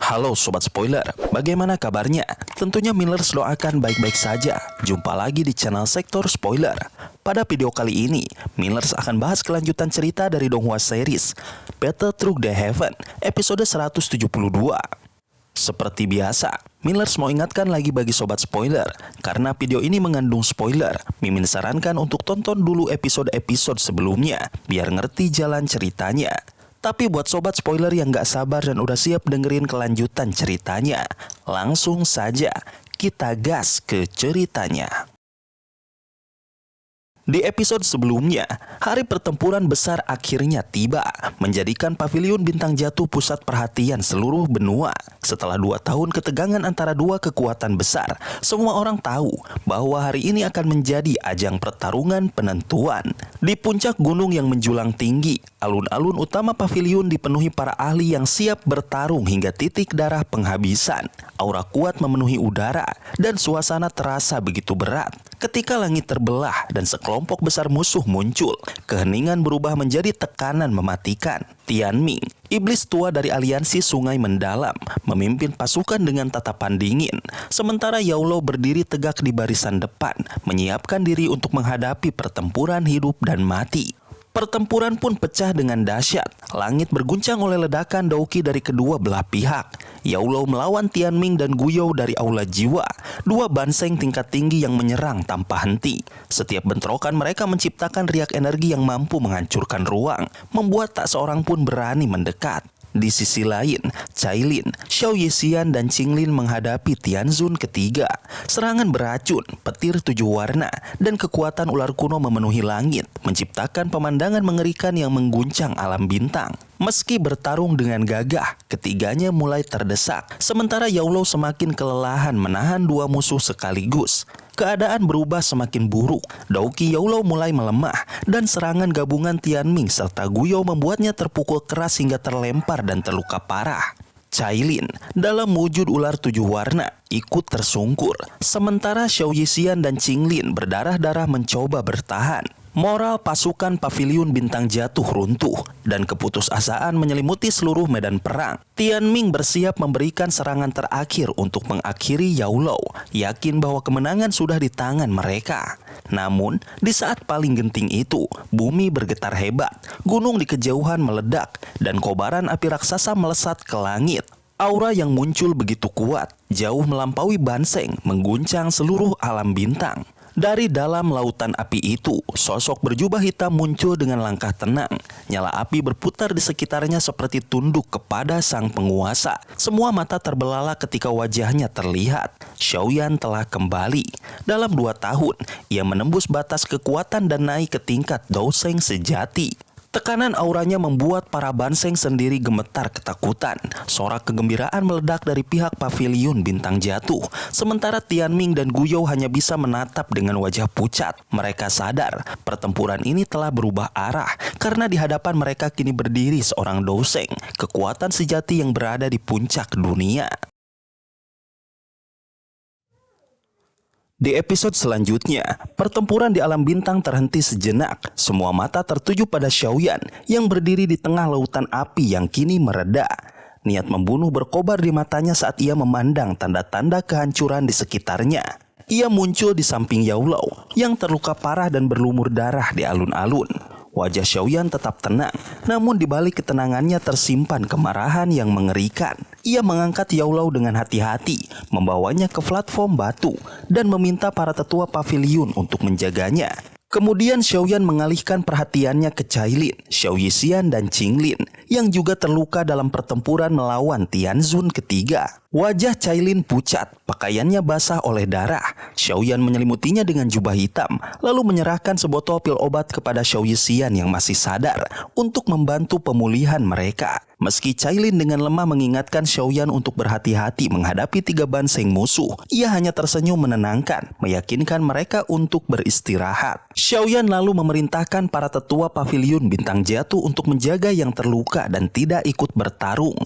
Halo Sobat Spoiler, bagaimana kabarnya? Tentunya Millers doakan baik-baik saja. Jumpa lagi di channel Sektor Spoiler. Pada video kali ini, Millers akan bahas kelanjutan cerita dari Donghua series Battle Through the Heaven, episode 172. Seperti biasa, Millers mau ingatkan lagi bagi Sobat Spoiler, karena video ini mengandung spoiler, Mimin sarankan untuk tonton dulu episode-episode sebelumnya, biar ngerti jalan ceritanya. Tapi buat Sobat Spoiler yang gak sabar dan udah siap dengerin kelanjutan ceritanya, langsung saja kita gas ke ceritanya. Di episode sebelumnya, hari pertempuran besar akhirnya tiba, menjadikan pavilion bintang jatuh pusat perhatian seluruh benua. Setelah 2 tahun ketegangan antara dua kekuatan besar, semua orang tahu bahwa hari ini akan menjadi ajang pertarungan penentuan. Di puncak gunung yang menjulang tinggi, alun-alun utama pavilion dipenuhi para ahli yang siap bertarung hingga titik darah penghabisan. Aura kuat memenuhi udara, dan suasana terasa begitu berat. Ketika langit terbelah dan sekelompok besar musuh muncul, keheningan berubah menjadi tekanan mematikan. Tianming, iblis tua dari aliansi Sungai Mendalam, memimpin pasukan dengan tatapan dingin. Sementara Yaulo berdiri tegak di barisan depan, menyiapkan diri untuk menghadapi pertempuran hidup dan mati. Pertempuran pun pecah dengan dahsyat. Langit berguncang oleh ledakan dauki dari kedua belah pihak. Yaulo melawan Tianming dan Guyo dari Aula Jiwa, dua banseng tingkat tinggi yang menyerang tanpa henti. Setiap bentrokan mereka menciptakan riak energi yang mampu menghancurkan ruang, membuat tak seorang pun berani mendekat. Di sisi lain, Cailin, Xiao Yixian, dan Qinglin menghadapi Tianzun ketiga. Serangan beracun, petir 7 warna, dan kekuatan ular kuno memenuhi langit, menciptakan pemandangan mengerikan yang mengguncang alam bintang. Meski bertarung dengan gagah, ketiganya mulai terdesak, sementara Yaulo semakin kelelahan menahan dua musuh sekaligus. Keadaan berubah semakin buruk. Dauki Yaulo mulai melemah, dan serangan gabungan Tianming serta Guyo membuatnya terpukul keras hingga terlempar dan terluka parah. Cailin, dalam wujud ular 7 warna, ikut tersungkur, sementara Xiao Yixian dan Qinglin berdarah-darah mencoba bertahan. Moral pasukan pavilion bintang jatuh runtuh, dan keputusasaan menyelimuti seluruh medan perang. Tianming bersiap memberikan serangan terakhir untuk mengakhiri Yaulo, yakin bahwa kemenangan sudah di tangan mereka. Namun, di saat paling genting itu, bumi bergetar hebat, gunung di kejauhan meledak, dan kobaran api raksasa melesat ke langit. Aura yang muncul begitu kuat, jauh melampaui banseng, mengguncang seluruh alam bintang. Dari dalam lautan api itu, sosok berjubah hitam muncul dengan langkah tenang. Nyala api berputar di sekitarnya seperti tunduk kepada sang penguasa. Semua mata terbelalak ketika wajahnya terlihat. Xiaoyan telah kembali. Dalam 2 tahun, ia menembus batas kekuatan dan naik ke tingkat Douseng sejati. Tekanan auranya membuat para banseng sendiri gemetar ketakutan. Sorak kegembiraan meledak dari pihak pavilion bintang jatuh. Sementara Tianming dan Guyo hanya bisa menatap dengan wajah pucat. Mereka sadar pertempuran ini telah berubah arah, karena di hadapan mereka kini berdiri seorang Douseng, kekuatan sejati yang berada di puncak dunia. Di episode selanjutnya, pertempuran di alam bintang terhenti sejenak. Semua mata tertuju pada Xiaoyan yang berdiri di tengah lautan api yang kini mereda. Niat membunuh berkobar di matanya saat ia memandang tanda-tanda kehancuran di sekitarnya. Ia muncul di samping Yaulo yang terluka parah dan berlumur darah di alun-alun. Wajah Xiaoyan tetap tenang, namun di balik ketenangannya tersimpan kemarahan yang mengerikan. Ia mengangkat Yaulo dengan hati-hati, membawanya ke platform batu, dan meminta para tetua pavilion untuk menjaganya. Kemudian Xiaoyan mengalihkan perhatiannya ke Cailin, Xiao Yixian, dan Qinglin yang juga terluka dalam pertempuran melawan Tianzun ketiga. Wajah Cailin pucat, pakaiannya basah oleh darah. Xiaoyan menyelimutinya dengan jubah hitam, lalu menyerahkan sebotol pil obat kepada Xiao Yixian yang masih sadar untuk membantu pemulihan mereka. Meski Cailin dengan lemah mengingatkan Xiaoyan untuk berhati-hati menghadapi 3 banseng musuh, ia hanya tersenyum menenangkan, meyakinkan mereka untuk beristirahat. Xiaoyan lalu memerintahkan para tetua pavilion bintang jatuh untuk menjaga yang terluka dan tidak ikut bertarung.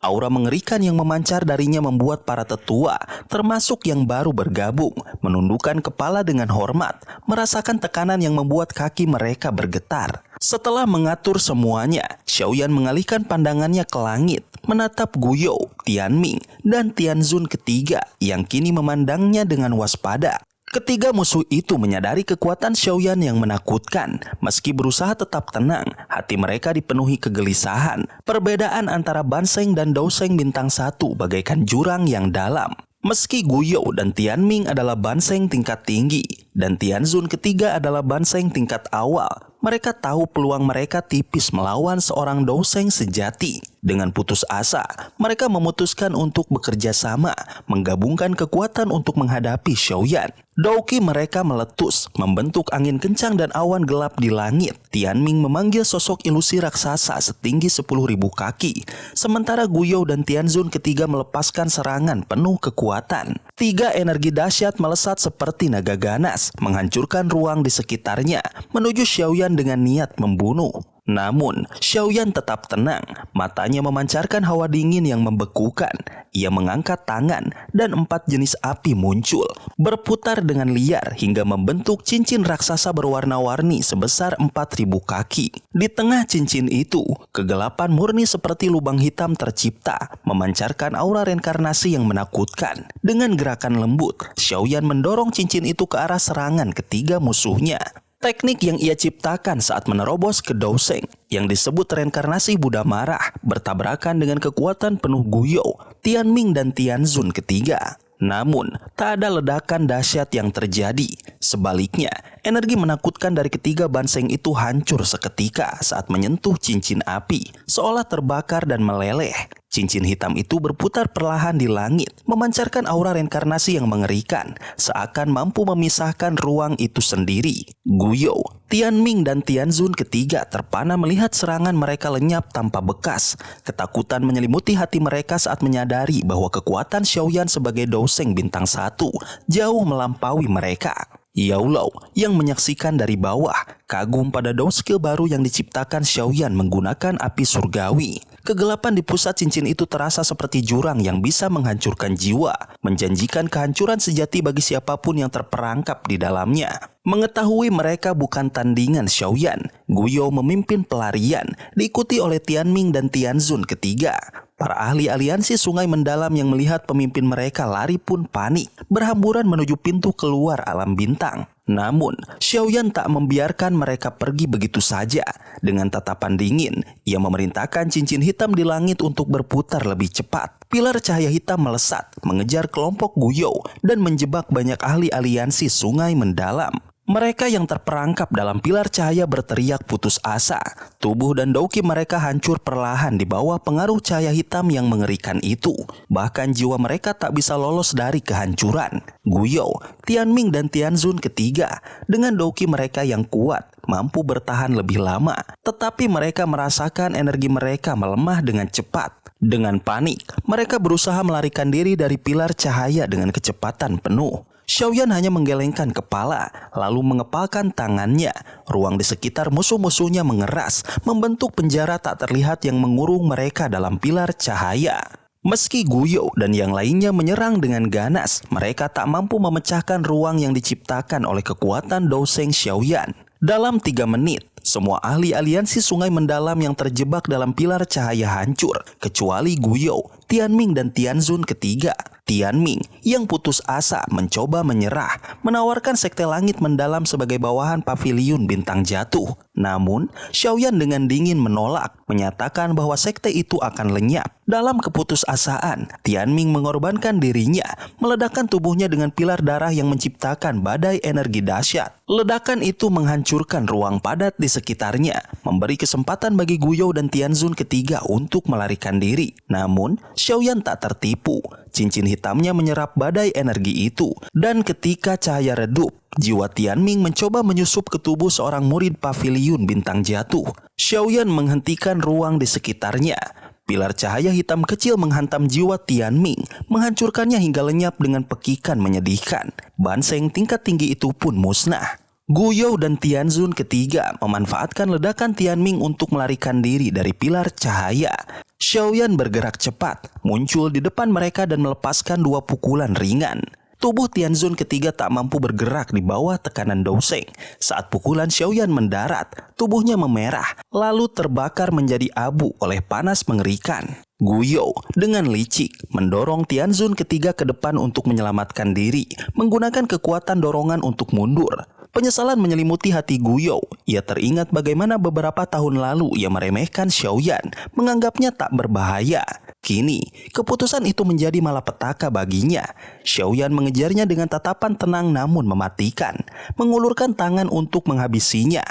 Aura mengerikan yang memancar darinya membuat para tetua, termasuk yang baru bergabung, menundukkan kepala dengan hormat, merasakan tekanan yang membuat kaki mereka bergetar. Setelah mengatur semuanya, Xiaoyan mengalihkan pandangannya ke langit, menatap Guyo, Tianming, dan Tianzun ketiga yang kini memandangnya dengan waspada. Ketiga musuh itu menyadari kekuatan Xiaoyan yang menakutkan. Meski berusaha tetap tenang, hati mereka dipenuhi kegelisahan. Perbedaan antara Banseng dan Douseng bintang 1 bagaikan jurang yang dalam. Meski Guyo dan Tianming adalah Banseng tingkat tinggi, dan Tianzun ketiga adalah Banseng tingkat awal, mereka tahu peluang mereka tipis melawan seorang Douseng sejati. Dengan putus asa, mereka memutuskan untuk bekerja sama, menggabungkan kekuatan untuk menghadapi Xiaoyan. Douki mereka meletus, membentuk angin kencang dan awan gelap di langit. Tianming memanggil sosok ilusi raksasa setinggi 10.000 kaki. Sementara Guyo dan Tianzun ketiga melepaskan serangan penuh kekuatan. 3 energi dahsyat melesat seperti naga ganas, menghancurkan ruang di sekitarnya, menuju Xiaoyan dengan niat membunuh. Namun, Xiaoyan tetap tenang, matanya memancarkan hawa dingin yang membekukan. Ia mengangkat tangan dan 4 jenis api muncul, berputar dengan liar hingga membentuk cincin raksasa berwarna-warni sebesar 4.000 kaki. Di tengah cincin itu, kegelapan murni seperti lubang hitam tercipta, memancarkan aura reinkarnasi yang menakutkan. Dengan gerakan lembut, Xiaoyan mendorong cincin itu ke arah serangan ketiga musuhnya. Teknik yang ia ciptakan saat menerobos ke Douseng, yang disebut reinkarnasi Buddha marah, bertabrakan dengan kekuatan penuh Guyo, Tianming dan Tianzun ketiga. Namun, tak ada ledakan dahsyat yang terjadi. Sebaliknya, energi menakutkan dari ketiga Banseng itu hancur seketika saat menyentuh cincin api, seolah terbakar dan meleleh. Cincin hitam itu berputar perlahan di langit, memancarkan aura reinkarnasi yang mengerikan, seakan mampu memisahkan ruang itu sendiri. Guyo, Tianming dan Tianzun ketiga terpana melihat serangan mereka lenyap tanpa bekas. Ketakutan menyelimuti hati mereka saat menyadari bahwa kekuatan Xiaoyan sebagai Douseng bintang 1 jauh melampaui mereka. Yao Lao yang menyaksikan dari bawah kagum pada daun skill baru yang diciptakan Xiaoyan menggunakan api surgawi. Kegelapan di pusat cincin itu terasa seperti jurang yang bisa menghancurkan jiwa, menjanjikan kehancuran sejati bagi siapapun yang terperangkap di dalamnya. Mengetahui mereka bukan tandingan Xiaoyan, Guyo memimpin pelarian, diikuti oleh Tianming dan Tianzun ketiga. Para ahli aliansi sungai mendalam yang melihat pemimpin mereka lari pun panik, berhamburan menuju pintu keluar alam bintang. Namun, Xiaoyan tak membiarkan mereka pergi begitu saja. Dengan tatapan dingin, ia memerintahkan cincin hitam di langit untuk berputar lebih cepat. Pilar cahaya hitam melesat, mengejar kelompok Guyo dan menjebak banyak ahli aliansi sungai mendalam. Mereka yang terperangkap dalam pilar cahaya berteriak putus asa. Tubuh dan dauki mereka hancur perlahan di bawah pengaruh cahaya hitam yang mengerikan itu. Bahkan jiwa mereka tak bisa lolos dari kehancuran. Guyo, Tianming dan Tianzun ketiga dengan dauki mereka yang kuat mampu bertahan lebih lama. Tetapi mereka merasakan energi mereka melemah dengan cepat. Dengan panik, mereka berusaha melarikan diri dari pilar cahaya dengan kecepatan penuh. Xiaoyan hanya menggelengkan kepala, lalu mengepalkan tangannya. Ruang di sekitar musuh-musuhnya mengeras, membentuk penjara tak terlihat yang mengurung mereka dalam pilar cahaya. Meski Guyo dan yang lainnya menyerang dengan ganas, mereka tak mampu memecahkan ruang yang diciptakan oleh kekuatan Douseng Xiaoyan. Dalam 3 menit, semua ahli aliansi sungai mendalam yang terjebak dalam pilar cahaya hancur, kecuali Guyo, Tianming dan Tianzun ketiga. Tianming yang putus asa mencoba menyerah, menawarkan sekte langit mendalam sebagai bawahan paviliun bintang jatuh. Namun, Xiaoyan dengan dingin menolak, menyatakan bahwa sekte itu akan lenyap. Dalam keputusasaan, Tianming mengorbankan dirinya, meledakkan tubuhnya dengan pilar darah yang menciptakan badai energi dahsyat. Ledakan itu menghancurkan ruang padat di sekitarnya, memberi kesempatan bagi Guyo dan Tianzun ketiga untuk melarikan diri. Namun, Xiaoyan tak tertipu. Cincin hitamnya menyerap badai energi itu, dan ketika cahaya redup, jiwa Tianming mencoba menyusup ke tubuh seorang murid paviliun bintang jatuh. Xiaoyan menghentikan ruang di sekitarnya. Pilar cahaya hitam kecil menghantam jiwa Tianming, menghancurkannya hingga lenyap dengan pekikan menyedihkan. Banseng tingkat tinggi itu pun musnah. Guyou dan Tianzun ketiga memanfaatkan ledakan Tianming untuk melarikan diri dari pilar cahaya. Xiaoyan bergerak cepat, muncul di depan mereka dan melepaskan 2 pukulan ringan. Tubuh Tianzun ketiga tak mampu bergerak di bawah tekanan Douseng. Saat pukulan Xiaoyan mendarat, tubuhnya memerah, lalu terbakar menjadi abu oleh panas mengerikan. Guyou dengan licik mendorong Tianzun ketiga ke depan untuk menyelamatkan diri, menggunakan kekuatan dorongan untuk mundur. Penyesalan menyelimuti hati Guyou. Ia teringat bagaimana beberapa tahun lalu ia meremehkan Xiaoyan, menganggapnya tak berbahaya. Kini, keputusan itu menjadi malapetaka baginya. Xiaoyan mengejarnya dengan tatapan tenang namun mematikan, mengulurkan tangan untuk menghabisinya.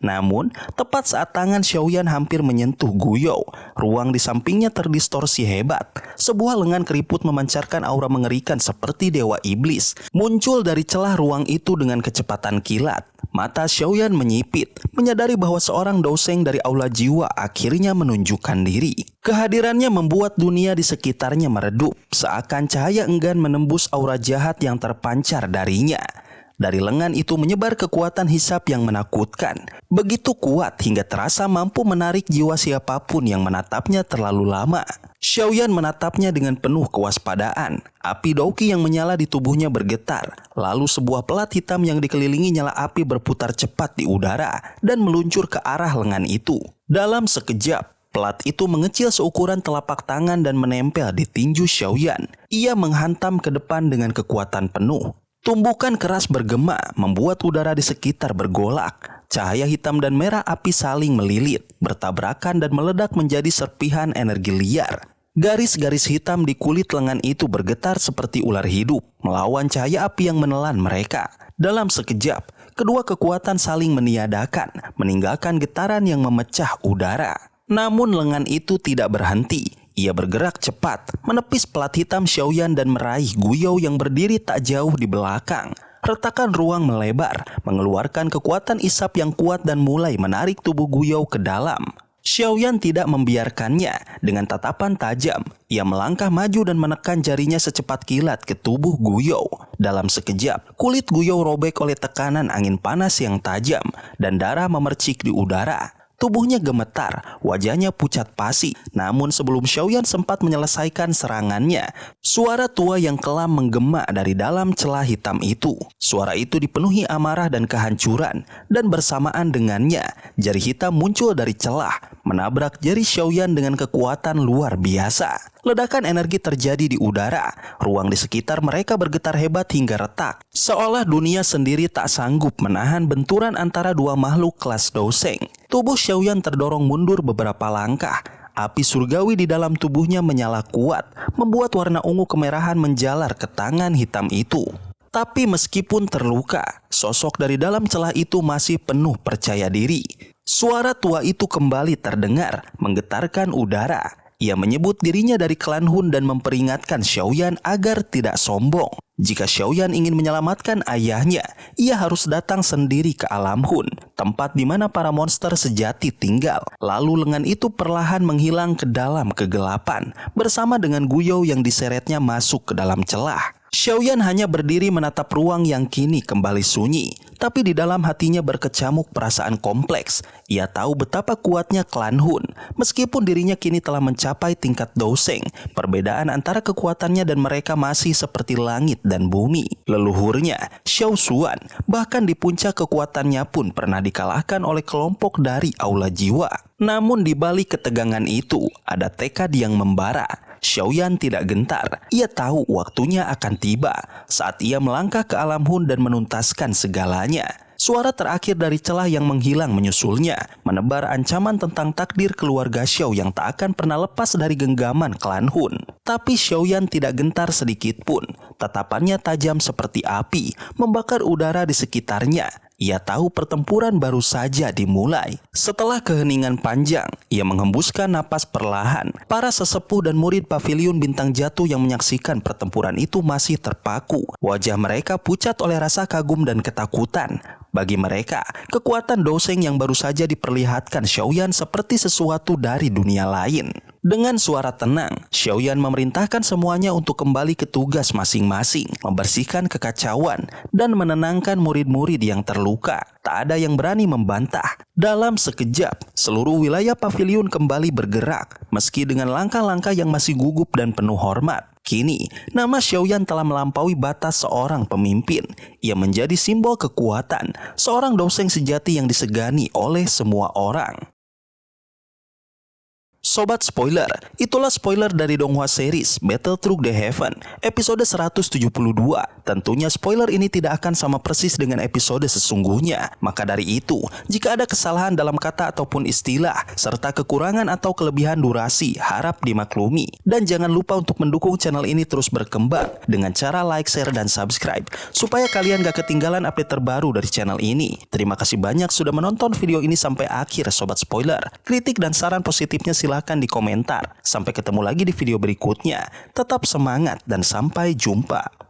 Namun, tepat saat tangan Xiaoyan hampir menyentuh Guyou, ruang di sampingnya terdistorsi hebat. Sebuah lengan keriput memancarkan aura mengerikan seperti dewa iblis, muncul dari celah ruang itu dengan kecepatan kilat. Mata Xiaoyan menyipit, menyadari bahwa seorang Douseng dari aula jiwa akhirnya menunjukkan diri. Kehadirannya membuat dunia di sekitarnya meredup, seakan cahaya enggan menembus aura jahat yang terpancar darinya. Dari lengan itu menyebar kekuatan hisap yang menakutkan. Begitu kuat hingga terasa mampu menarik jiwa siapapun yang menatapnya terlalu lama. Xiaoyan menatapnya dengan penuh kewaspadaan. Api Douqi yang menyala di tubuhnya bergetar. Lalu sebuah pelat hitam yang dikelilingi nyala api berputar cepat di udara dan meluncur ke arah lengan itu. Dalam sekejap, pelat itu mengecil seukuran telapak tangan dan menempel di tinju Xiaoyan. Ia menghantam ke depan dengan kekuatan penuh. Tumbukan keras bergema, membuat udara di sekitar bergolak. Cahaya hitam dan merah api saling melilit, bertabrakan dan meledak menjadi serpihan energi liar. Garis-garis hitam di kulit lengan itu bergetar seperti ular hidup, melawan cahaya api yang menelan mereka. Dalam sekejap, kedua kekuatan saling meniadakan, meninggalkan getaran yang memecah udara. Namun lengan itu tidak berhenti. Ia bergerak cepat, menepis pelat hitam Xiaoyan dan meraih Guyou yang berdiri tak jauh di belakang. Retakan ruang melebar, mengeluarkan kekuatan isap yang kuat dan mulai menarik tubuh Guyou ke dalam. Xiaoyan tidak membiarkannya. Dengan tatapan tajam, ia melangkah maju dan menekan jarinya secepat kilat ke tubuh Guyou. Dalam sekejap, kulit Guyou robek oleh tekanan angin panas yang tajam dan darah memercik di udara. Tubuhnya gemetar, wajahnya pucat pasi. Namun sebelum Xiaoyan sempat menyelesaikan serangannya, suara tua yang kelam menggema dari dalam celah hitam itu. Suara itu dipenuhi amarah dan kehancuran, dan bersamaan dengannya, jari hitam muncul dari celah, menabrak jari Xiaoyan dengan kekuatan luar biasa. Ledakan energi terjadi di udara. Ruang di sekitar mereka bergetar hebat hingga retak. Seolah dunia sendiri tak sanggup menahan benturan antara dua makhluk kelas Douseng. Tubuh Xiaoyan terdorong mundur beberapa langkah. Api surgawi di dalam tubuhnya menyala kuat, membuat warna ungu kemerahan menjalar ke tangan hitam itu. Tapi meskipun terluka, sosok dari dalam celah itu masih penuh percaya diri. Suara tua itu kembali terdengar, menggetarkan udara. Ia menyebut dirinya dari klan Hun dan memperingatkan Xiaoyan agar tidak sombong. Jika Xiaoyan ingin menyelamatkan ayahnya, ia harus datang sendiri ke alam Hun, tempat di mana para monster sejati tinggal. Lalu lengan itu perlahan menghilang ke dalam kegelapan, bersama dengan Guyou yang diseretnya masuk ke dalam celah. Xiaoyan hanya berdiri menatap ruang yang kini kembali sunyi, tapi di dalam hatinya berkecamuk perasaan kompleks. Ia tahu betapa kuatnya klan Hun. Meskipun dirinya kini telah mencapai tingkat Douseng, perbedaan antara kekuatannya dan mereka masih seperti langit dan bumi. Leluhurnya, Xiao Xuan, bahkan di puncak kekuatannya pun pernah dikalahkan oleh kelompok dari Aula Jiwa. Namun di balik ketegangan itu, ada tekad yang membara. Xiaoyan tidak gentar. Ia tahu waktunya akan tiba saat ia melangkah ke alam Hun dan menuntaskan segalanya. Suara terakhir dari celah yang menghilang menyusulnya, menebar ancaman tentang takdir keluarga Xiao yang tak akan pernah lepas dari genggaman klan Hun. Tapi Xiaoyan tidak gentar sedikit pun. Tatapannya tajam seperti api, membakar udara di sekitarnya. Ia tahu pertempuran baru saja dimulai. Setelah keheningan panjang, ia menghembuskan napas perlahan. Para sesepuh dan murid pavilion bintang jatuh yang menyaksikan pertempuran itu masih terpaku. Wajah mereka pucat oleh rasa kagum dan ketakutan. Bagi mereka, kekuatan Douseng yang baru saja diperlihatkan Xiaoyan seperti sesuatu dari dunia lain. Dengan suara tenang, Xiaoyan memerintahkan semuanya untuk kembali ke tugas masing-masing, membersihkan kekacauan, dan menenangkan murid-murid yang terluka. Tak ada yang berani membantah. Dalam sekejap, seluruh wilayah paviliun kembali bergerak, meski dengan langkah-langkah yang masih gugup dan penuh hormat. Kini, nama Xiaoyan telah melampaui batas seorang pemimpin. Ia menjadi simbol kekuatan, seorang dosen sejati yang disegani oleh semua orang. Sobat spoiler, itulah spoiler dari Donghua series Battle Through the Heaven episode 172. Tentunya spoiler ini tidak akan sama persis dengan episode sesungguhnya. Maka dari itu, jika ada kesalahan dalam kata ataupun istilah, serta kekurangan atau kelebihan durasi, harap dimaklumi. Dan jangan lupa untuk mendukung channel ini terus berkembang dengan cara like, share, dan subscribe, supaya kalian gak ketinggalan update terbaru dari channel ini. Terima kasih banyak sudah menonton video ini sampai akhir Sobat Spoiler. Kritik dan saran positifnya silahkan di komentar. Sampai ketemu lagi di video berikutnya. Tetap semangat dan sampai jumpa.